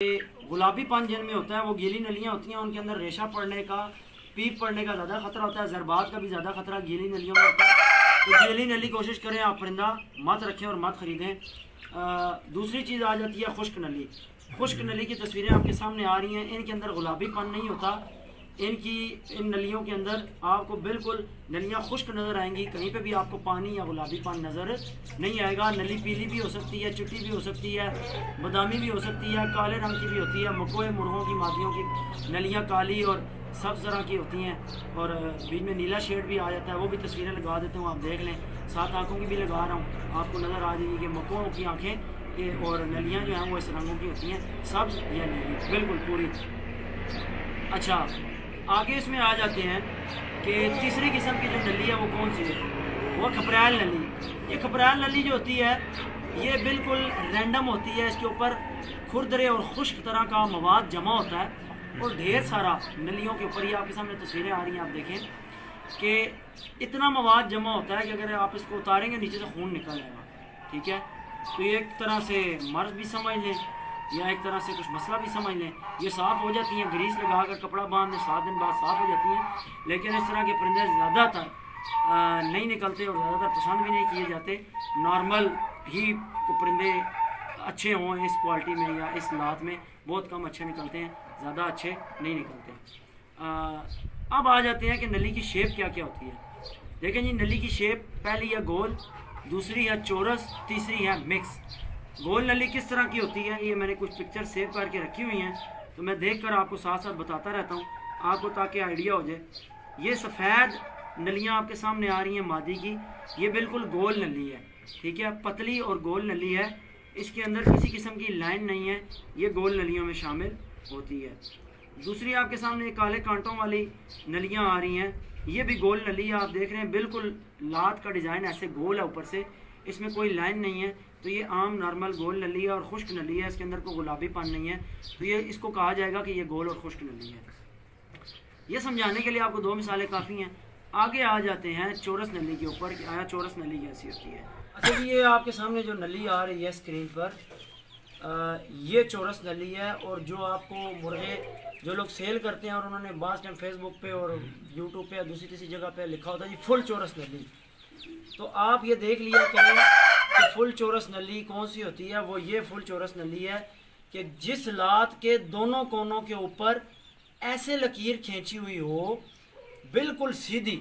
गुलाबी पान जिनमें होता है वो गीली नलियाँ होती हैं, उनके अंदर रेशा पड़ने का, पीप पड़ने का ज़्यादा खतरा होता है। ज़रबात का भी ज़्यादा खतरा गीली नलियों में होता है। तो गीली नली कोशिश करें आप परिंदा मत रखें और मत ख़रीदें। दूसरी चीज़ आ जाती है खुश्क नली। खुश्क नली की तस्वीरें आपके सामने आ रही हैं। इनके अंदर गुलाबी पान नहीं होता। इन नलियों के अंदर आपको बिल्कुल नलियाँ खुश्क नज़र आएंगी। कहीं पे भी आपको पानी या गुलाबी पान नज़र नहीं आएगा। नली पीली भी हो सकती है, चिट्टी भी हो सकती है, बादामी भी हो सकती है, काले रंग की भी होती है। मकोए मुर्गों की मादियों की नलियाँ काली और सब्ज़ तरह की होती हैं और बीच में नीला शेड भी आ जाता है। वो भी तस्वीरें लगा देता हूँ, आप देख लें। 7 आँखों की भी लगा रहा हूँ, आपको नज़र आ जाएगी कि मकोओं की आँखें और नलियाँ जो हैं वो इस रंगों की होती हैं, सब्ज़ या नीली बिल्कुल पूरी। अच्छा, आगे इसमें आ जाते हैं कि तीसरी किस्म की जो नली है वो कौन सी है, वो खपरैल नली। ये खपरैल नली जो होती है ये बिल्कुल रैंडम होती है। इसके ऊपर खुरदरे और खुश्क तरह का मवाद जमा होता है और ढेर सारा नलियों के ऊपर, ये आपके सामने तस्वीरें आ रही हैं, आप देखें कि इतना मवाद जमा होता है कि अगर आप इसको उतारेंगे नीचे से खून निकल आएगा। ठीक है, तो ये एक तरह से मर्ज भी समझ लें या एक तरह से कुछ मसला भी समझ लें। ये साफ़ हो जाती हैं, ग्रीस लगा कर कपड़ा बांध दें, 7 दिन बाद साफ़ हो जाती हैं। लेकिन इस तरह के परिंदे ज़्यादातर नहीं निकलते और ज़्यादातर पसंद भी नहीं किए जाते। नॉर्मल ही परिंदे अच्छे हों इस क्वालिटी में या इस लात में, बहुत कम अच्छे निकलते हैं, ज़्यादा अच्छे नहीं निकलते। अब आ जाते हैं कि नली की शेप क्या क्या होती है। देखें जी, नली की शेप पहली है गोल, दूसरी है चौरस, तीसरी है मिक्स। गोल नली किस तरह की होती है, ये मैंने कुछ पिक्चर सेव करके रखी हुई हैं, तो मैं देखकर आपको साथ साथ बताता रहता हूँ आपको, ताकि आइडिया हो जाए। ये सफ़ेद नलियाँ आपके सामने आ रही हैं मादी की, ये बिल्कुल गोल नली है। ठीक है, पतली और गोल नली है, इसके अंदर किसी किस्म की लाइन नहीं है, ये गोल नलियों में शामिल होती है। दूसरी आपके सामने काले कांटों वाली नलियाँ आ रही हैं, ये भी गोल नली है, आप देख रहे हैं बिल्कुल लात का डिज़ाइन ऐसे गोल है ऊपर से, इसमें कोई लाइन नहीं है। तो ये आम नॉर्मल गोल नली है और खुश्क नली है, इसके अंदर कोई गुलाबी पान नहीं है, तो ये इसको कहा जाएगा कि ये गोल और खुश्क नली है। ये समझाने के लिए आपको 2 मिसालें काफ़ी हैं। आगे आ जाते हैं चौरस नली के ऊपर कि आया चौरस नली कैसी होती है। अच्छा जी, ये आपके सामने जो नली आ रही है स्क्रीन पर, ये चौरस नली है। और जो आपको मुर्गे जो लोग सेल करते हैं और उन्होंने बास टाइम फेसबुक पे और यूट्यूब पे या दूसरी किसी जगह पे लिखा होता है जी फुल चौरस नली, तो आप ये देख लिया करें कि फुल चौरस नली कौन सी होती है। वो ये फुल चौरस नली है कि जिस लात के दोनों कोनों के ऊपर ऐसे लकीर खींची हुई हो, बिल्कुल सीधी।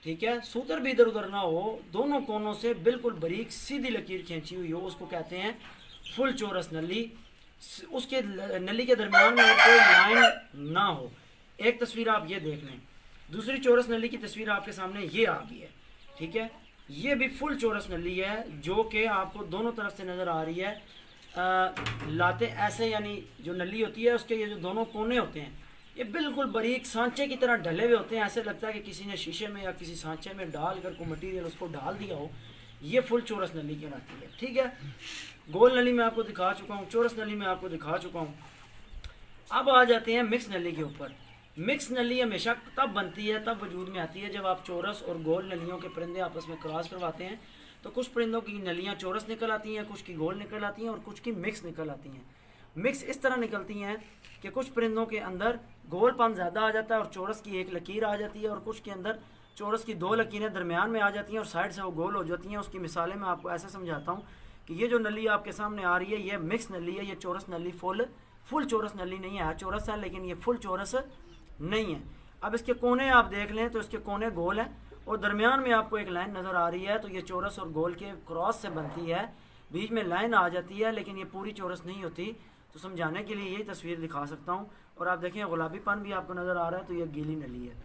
ठीक है, सूतर भी इधर उधर ना हो, दोनों कोनों से बिल्कुल बारीक सीधी लकीर खींची हुई हो, उसको कहते हैं फुल चौरस नली। उसके नली के दरमियान में कोई लाइन ना हो। एक तस्वीर आप ये देख लें, दूसरी चौरस नली की तस्वीर आपके सामने ये आ गई है। ठीक है, ये भी फुल चौरस नली है जो कि आपको दोनों तरफ से नज़र आ रही है। लाते ऐसे, यानी जो नली होती है उसके ये जो दोनों कोने होते हैं ये बिल्कुल बारीक सांचे की तरह ढले हुए होते हैं। ऐसे लगता है कि किसी ने शीशे में या किसी सांचे में डाल कर को मटीरियल उसको डाल दिया हो। ये फुल चौरस नली कहलाती है। ठीक है, गोल नली में आपको दिखा चुका हूँ, चौरस नली में आपको दिखा चुका हूँ। अब आ जाते हैं मिक्स नली के ऊपर। मिक्स नली हमेशा तब बनती है, तब वजूद में आती है जब आप चौरस और गोल नलियों के परिंदे आपस में क्रॉस करवाते हैं। तो कुछ परिंदों की नलियाँ चौरस निकल आती हैं, कुछ की गोल निकल आती हैं और कुछ की मिक्स निकल आती हैं। मिक्स इस तरह निकलती हैं कि कुछ परिंदों के अंदर गोलपन ज़्यादा आ जाता है और चौरस की एक लकीर आ जाती है, और कुछ के अंदर चौरस की 2 लकीरें दरमियान में आ जाती हैं और साइड से वो गोल हो जाती हैं। उसकी मिसालें मैं आपको ऐसे समझाता हूँ कि ये जो नली आपके सामने आ रही है ये मिक्स नली है, ये चौरस नली फुल चौरस नली नहीं है। चौरस है लेकिन ये फुल चौरस नहीं है। अब इसके कोने आप देख लें तो इसके कोने गोल हैं और दरमियान में आपको एक लाइन नज़र आ रही है, तो ये चौरस और गोल के क्रॉस से बनती है, बीच में लाइन आ जाती है, लेकिन ये पूरी चौरस नहीं होती। तो समझाने के लिए यही तस्वीर दिखा सकता हूँ। और आप देखें गुलाबीपन भी आपको नज़र आ रहा है, तो ये गीली नली है।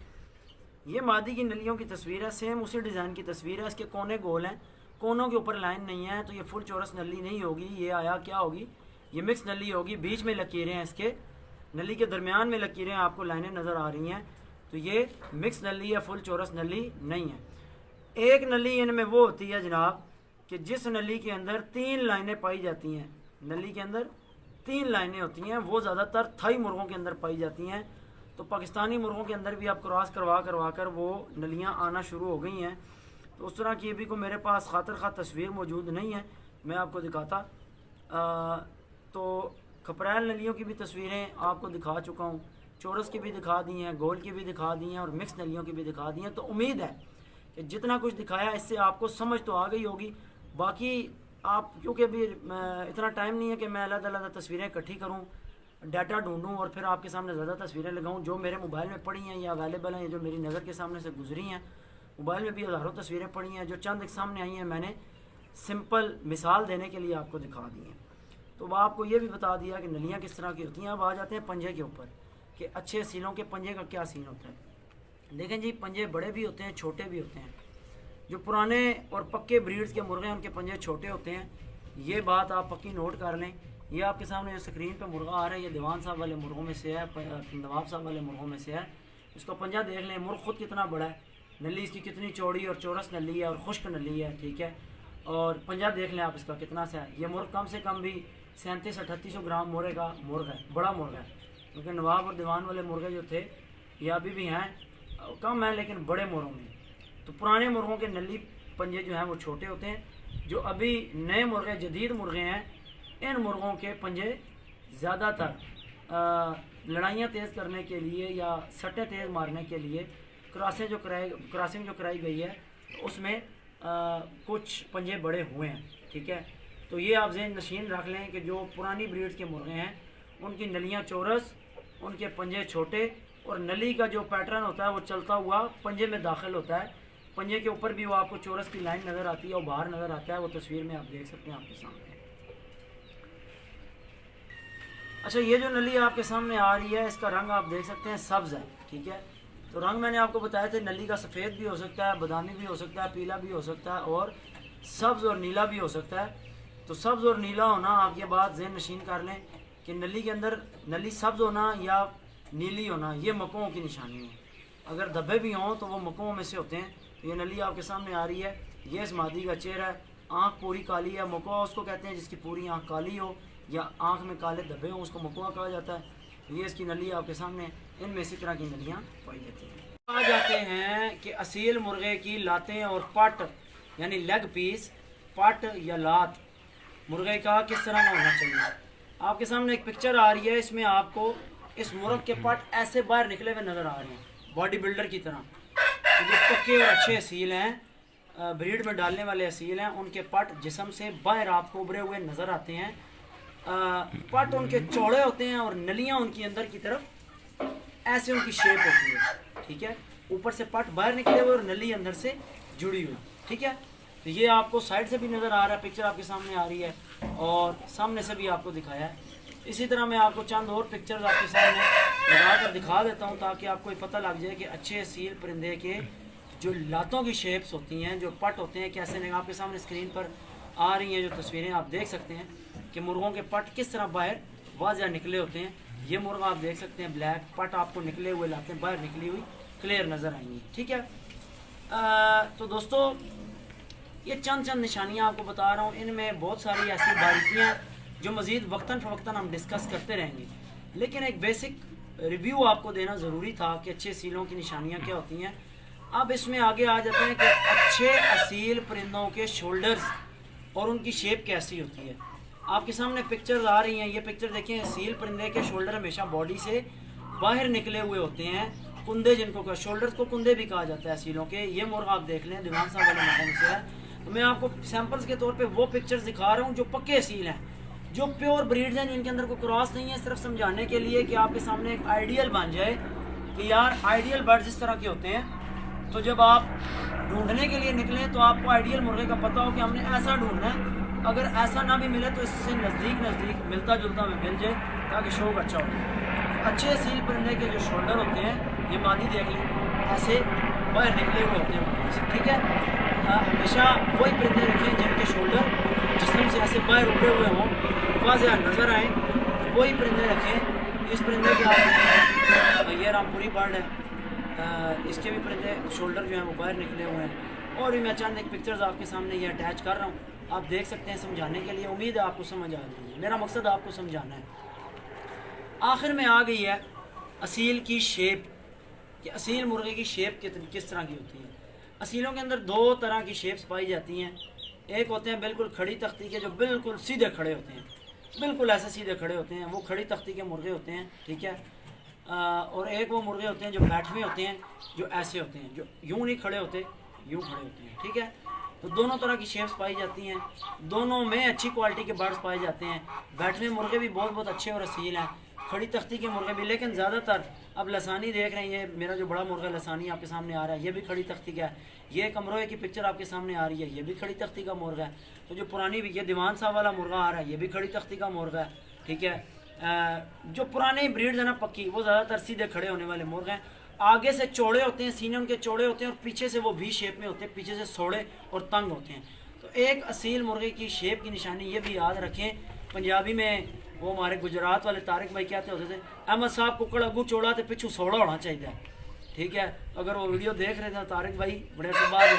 ये मादी की नलियों की तस्वीर है, सेम उसी डिज़ाइन की तस्वीर है। इसके कोने गोल हैं, कोनों के ऊपर लाइन नहीं है, तो ये फुल चौरस नली नहीं होगी। ये आया क्या होगी, ये मिक्स नली होगी। बीच में लकीरें हैं, इसके नली के दरमियान में लकीरें आपको लाइनें नज़र आ रही हैं, तो ये मिक्स नली या फुल चौरस नली नहीं है। एक नली इनमें वो होती है जनाब कि जिस नली के अंदर 3 लाइनें पाई जाती हैं, नली के अंदर 3 लाइनें होती हैं, वो ज़्यादातर थाई मुर्गों के अंदर पाई जाती हैं। तो पाकिस्तानी मुर्गों के अंदर भी आप क्रॉस करवा कर वो नलियाँ आना शुरू हो गई हैं। तो उस तरह की भी को मेरे पास खातर खा तस्वीर मौजूद नहीं है, मैं आपको दिखाता। तो खपरैल नलियों की भी तस्वीरें आपको दिखा चुका हूँ, चौरस की भी दिखा दी हैं, गोल की भी दिखा दी हैं और मिक्स नलियों की भी दिखा दी हैं। तो उम्मीद है कि जितना कुछ दिखाया इससे आपको समझ तो आ गई होगी। बाकी आप क्योंकि अभी इतना टाइम नहीं है कि मैं अलग-अलग तस्वीरें इकट्ठी करूँ, डाटा ढूंढूं और फिर आपके सामने ज़्यादा तस्वीरें लगाऊं। जो मेरे मोबाइल में पड़ी हैं या अवेलेबल हैं, जो मेरी नज़र के सामने से गुजरी हैं, मोबाइल में भी हज़ारों तस्वीरें पड़ी हैं, जो चंद एक सामने आई हैं मैंने सिंपल मिसाल देने के लिए आपको दिखा दी हैं। तो आपको ये भी बता दिया कि नलियाँ किस तरह की होती हैं। अब आ जाते हैं पंजे के ऊपर कि अच्छे सीलों के पंजे का क्या सीन होता है। देखें जी, पंजे बड़े भी होते हैं, छोटे भी होते हैं। जो पुराने और पक्के ब्रीड्स के मुर्गे हैं उनके पंजे छोटे होते हैं, ये बात आप पक्की नोट कर लें। ये आपके सामने जो स्क्रीन पे मुर्गा आ रहा है, ये दीवान साहब वाले मुर्गों में से है, नवाब साहब वाले मुर्गों में से है। इसका पंजा देख लें, मुर्ग खुद कितना बड़ा है, नली इसकी कितनी चौड़ी और चौरस नली है और खुश्क नली है, ठीक है। और पंजा देख लें आप इसका कितना सा है। ये मुर्ग कम से कम भी 3700-3800 ग्राम मोरे का मुर्ग है, बड़ा मुर्गा है। क्योंकि नवाब और दीवान वाले मुर्गे जो थे ये अभी भी हैं, कम है लेकिन बड़े मुर्गों में। तो पुराने मुर्गों के नली पंजे जो हैं वो छोटे होते हैं। जो अभी नए मुर्गे, जदीद मुर्गे हैं, इन मुर्गों के पंजे ज़्यादातर लड़ाइयाँ तेज़ करने के लिए या सट्टे तेज़ मारने के लिए क्रॉसिंग जो कराई गई है उसमें कुछ पंजे बड़े हुए हैं, ठीक है। तो ये आप ज़हन नशीन रख लें कि जो पुरानी ब्रीड्स के मुर्गे हैं उनकी नलियाँ चौरस, उनके पंजे छोटे और नली का जो पैटर्न होता है वो चलता हुआ पंजे में दाखिल होता है। पंजे के ऊपर भी वो आपको चौरस की लाइन नज़र आती है और बाहर नज़र आता है, वो तस्वीर में आप देख सकते हैं आपके सामने। अच्छा, ये जो नली आपके सामने आ रही है इसका रंग आप देख सकते हैं सब्ज़ है, ठीक है। तो रंग मैंने आपको बताया था, नली का सफ़ेद भी हो सकता है, बादामी भी हो सकता है, पीला भी हो सकता है और सब्ज़ और नीला भी हो सकता है। तो सब्ज़ और नीला होना आप ये बात ज़हन नशीन कर लें कि नली के अंदर नली सब्ज़ होना या नीली होना ये मकुओं की निशानी है। अगर धब्बे भी हों तो वो मकुओं में से होते हैं। तो ये नली आपके सामने आ रही है, ये इस मादी का चेहरा है, आँख पूरी काली है, मकुआ उसको कहते हैं जिसकी पूरी आँख काली हो या आँख में काले धब्बे हों, उसको मकुआ कहा जाता है। तो ये इसकी नली आपके सामने, इनमें इसी तरह की नलियाँ पाई जाती हैं। आ जाते हैं कि असील मुर्गे की लातें और पट यानी लेग पीस, पट या लात मुर्गे का किस तरह का होना चाहिए। आपके सामने एक पिक्चर आ रही है, इसमें आपको इस मुर्ग के पट ऐसे बाहर निकले हुए नज़र आ रहे हैं बॉडी बिल्डर की तरह। तो जो पक्के और अच्छे असील हैं, ब्रीड में डालने वाले असील हैं, उनके पट जिस्म से बाहर आपको उभरे हुए नज़र आते हैं। पट उनके चौड़े होते हैं और नलियाँ उनकी अंदर की तरफ ऐसे उनकी शेप होती है, ठीक है। ऊपर से पट बाहर निकले हुए और नली अंदर से जुड़ी हुई, ठीक है। तो ये आपको साइड से भी नज़र आ रहा है, पिक्चर आपके सामने आ रही है और सामने से भी आपको दिखाया है। इसी तरह मैं आपको चंद और पिक्चर्स आपके सामने लगा कर दिखा देता हूँ ताकि आपको पता लग जाए कि अच्छे असील परिंदे के जो लातों की शेप्स होती हैं, जो पट होते हैं, कैसे नहीं। आपके सामने स्क्रीन पर आ रही हैं जो तस्वीरें, आप देख सकते हैं कि मुर्गों के पट किस तरह बाहर वाज़ह निकले होते हैं। ये मुर्गा आप देख सकते हैं ब्लैक, पट आपको निकले हुए लातें बाहर निकली हुई क्लियर नज़र आएंगी, ठीक है। तो दोस्तों, ये चंद निशानियाँ आपको बता रहा हूँ, इनमें बहुत सारी ऐसी बारीकियाँ जो मज़ीद वक्तन फ़वक्तन हम डिस्कस करते रहेंगे, लेकिन एक बेसिक रिव्यू आपको देना ज़रूरी था कि अच्छे असीलों की निशानियाँ क्या होती हैं। अब इसमें आगे आ जाते हैं कि अच्छे असील परिंदों के शोल्डर्स और उनकी शेप कैसी होती है। आपके सामने पिक्चर्स आ रही हैं, ये पिक्चर देखिए, असील परिंदे के शोल्डर हमेशा बॉडी से बाहर निकले हुए होते हैं, कुंदे जिनको का, शोल्डर्स को कुंदे भी कहा जाता है असीलों के। ये मुर्गा आप देख लें, दीवान साहब वाले मुर्गों से है। तो मैं आपको सैंपल्स के तौर पे वो पिक्चर्स दिखा रहा हूँ जो पक्के असील हैं, जो प्योर ब्रीड्स हैं, जिनके अंदर कोई क्रॉस नहीं है, सिर्फ समझाने के लिए कि आपके सामने एक आइडियल बन जाए कि यार आइडियल बर्ड्स इस तरह के होते हैं। तो जब आप ढूंढने के लिए निकलें तो आपको आइडियल मुर्गे का पता हो कि हमने ऐसा ढूंढना है। अगर ऐसा ना भी मिले तो इससे नज़दीक मिलता जुलता में मिल जाए ताकि शौक अच्छा हो। अच्छे असील परिंदे के जो शोल्डर होते हैं, ये मादी देख लें, ऐसे बाहर निकले हुए होते हैं, ठीक है। हमेशा वही परिंदे रखें जिनके शोल्डर जिस्म से ऐसे बाहर उभरे हुए हों, वाज़ह नज़र आए, वही परिंदे रखें। इस परिंदे के आप ये रामपुरी बर्ड है, इसके भी परिंदे शोल्डर जो हैं वो बाहर निकले हुए हैं। और भी मैं चंद एक पिक्चर्स आपके सामने ये अटैच कर रहा हूँ, आप देख सकते हैं समझाने के लिए। उम्मीद है आपको समझ आ जाएगी, मेरा मकसद आपको समझाना है। आखिर में आ गई है असील की शेप, कि असील मुर्गे की शेप किस तरह की होती है। असीलों के अंदर दो तरह की शेप्स पाई जाती हैं। एक होते हैं बिल्कुल खड़ी तख्ती के, जो बिल्कुल सीधे खड़े होते हैं, बिल्कुल ऐसे सीधे खड़े होते हैं, वो खड़ी तख्ती के मुर्गे होते हैं, ठीक है। और एक वो मुर्गे होते हैं जो बैठे होते हैं, जो ऐसे होते हैं, जो यूं नहीं खड़े होते, यूं खड़े होते हैं, ठीक है। तो दोनों तरह की शेप्स पाई जाती हैं, दोनों में अच्छी क्वालिटी के बर्ड्स पाए जाते हैं। बैठने मुर्गे भी बहुत बहुत अच्छे और असील हैं, खड़ी तख्ती के मुर्गे भी। लेकिन ज़्यादातर अब लसानी देख रहे हैं, ये मेरा जो बड़ा मुर्गा लसानी आपके सामने आ रहा है, ये भी खड़ी तख्ती का है। ये कमरोए की पिक्चर आपके सामने आ रही है, ये भी खड़ी तख्ती का मुर्गा है। तो जो पुरानी भी ये दीवान साहब वाला मुर्गा आ रहा है, ये भी खड़ी तख्ती का मुर्गा है, ठीक है। जो पुराने ब्रीड्स हैं ना पक्की, वो ज़्यादातर सीधे खड़े होने वाले मुर्गे हैं। आगे से चौड़े होते हैं, सीने उनके चौड़े होते हैं, और पीछे से वो वी शेप में होते हैं, पीछे से सोड़े और तंग होते हैं। तो एक असील मुर्गे की शेप की निशानी ये भी याद रखें। पंजाबी में वो हमारे गुजरात वाले तारिक भाई कहते होते थे, अहमद साहब कुकड़ अगू चौड़ा तो पिछू सोड़ा होना चाहिए, ठीक है। अगर वो वीडियो देख रहे थे तारिक भाई बड़े से बाद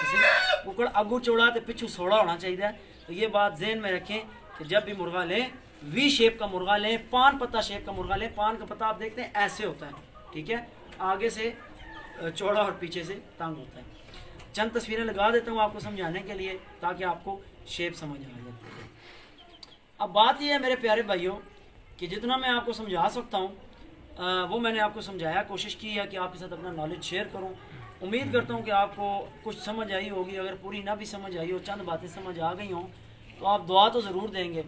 किसी कुकड़ अगू चौड़ा तो पिछू सोड़ा होना चाहिए। तो ये बात जहन में रखें कि जब भी मुर्गा लें, वी शेप का मुर्गा लें, पान पत्ता शेप का मुर्गा लें। पान का पत्ता आप देखते हैं ऐसे होता है, ठीक है, आगे से चौड़ा और पीछे से तंग होता है। चंद तस्वीरें लगा देता हूँ आपको समझाने के लिए, ताकि आपको शेप समझ आ जाए। अब बात यह है मेरे प्यारे भाइयों कि जितना मैं आपको समझा सकता हूँ वो मैंने आपको समझाया, कोशिश की है कि आपके साथ अपना नॉलेज शेयर करूँ। उम्मीद करता हूँ कि आपको कुछ समझ आई होगी। अगर पूरी ना भी समझ आई हो, चंद बातें समझ आ गई हों, तो आप दुआ तो ज़रूर देंगे,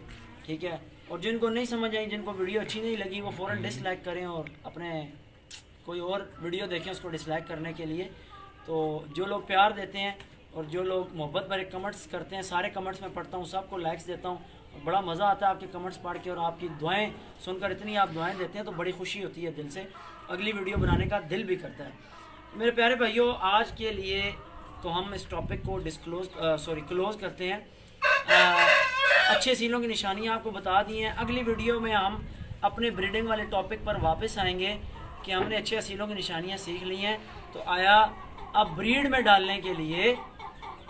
ठीक है। और जिनको नहीं समझ आई, जिनको वीडियो अच्छी नहीं लगी, वो फ़ौरन डिसलाइक करें और अपने कोई और वीडियो देखें उसको डिसलाइक करने के लिए। तो जो लोग प्यार देते हैं और जो लोग मोहब्बत भरे कमेंट्स करते हैं, सारे कमेंट्स मैं पढ़ता हूँ, सबको लाइक्स देता हूँ। बड़ा मज़ा आता है आपके कमेंट्स पढ़ के, और आपकी दुआएं सुनकर इतनी आप दुआएं देते हैं तो बड़ी खुशी होती है दिल से। अगली वीडियो बनाने का दिल भी करता है। मेरे प्यारे भाइयों, आज के लिए तो हम इस टॉपिक को क्लोज़ करते हैं। अच्छे सीलों की निशानियाँ आपको बता दी हैं। अगली वीडियो में हम अपने ब्रीडिंग वाले टॉपिक पर वापस आएंगे कि हमने अच्छे असीलों की निशानियाँ सीख ली हैं। तो आया अब ब्रीड में डालने के लिए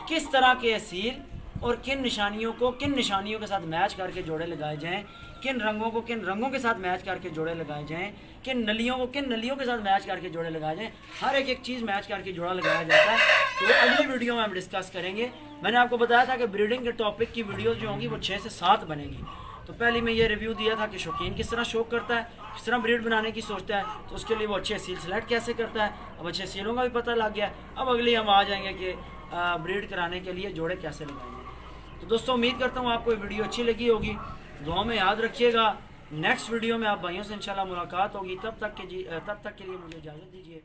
किस तरह के असील और किन निशानियों के साथ मैच करके जोड़े लगाए जाएं, किन रंगों के साथ मैच करके जोड़े लगाए जाएं, किन नलियों के साथ मैच करके जोड़े लगाए जाएं। हर एक चीज़ मैच करके जोड़ा लगाया जाता है। तो अगली वीडियो में हम डिस्कस करेंगे। मैंने आपको बताया था कि ब्रीडिंग के टॉपिक की वीडियोज़ जो होंगी वो 6 से 7 बनेंगी। तो पहले मैं ये रिव्यू दिया था कि शौकीन किस तरह शौक करता है, किस तरह ब्रीड बनाने की सोचता है, तो उसके लिए वो अच्छे सील सेलेक्ट कैसे करता है। अब अच्छे सीलों का भी पता लग गया। अब अगली हम आ जाएंगे कि ब्रीड कराने के लिए जोड़े कैसे लगाएंगे। तो दोस्तों, उम्मीद करता हूँ आपको ये वीडियो अच्छी लगी होगी। दुआ में याद रखिएगा। नेक्स्ट वीडियो में आप भाइयों से इंशाल्लाह मुलाकात होगी। तब तक के लिए मुझे इजाज़त दीजिए।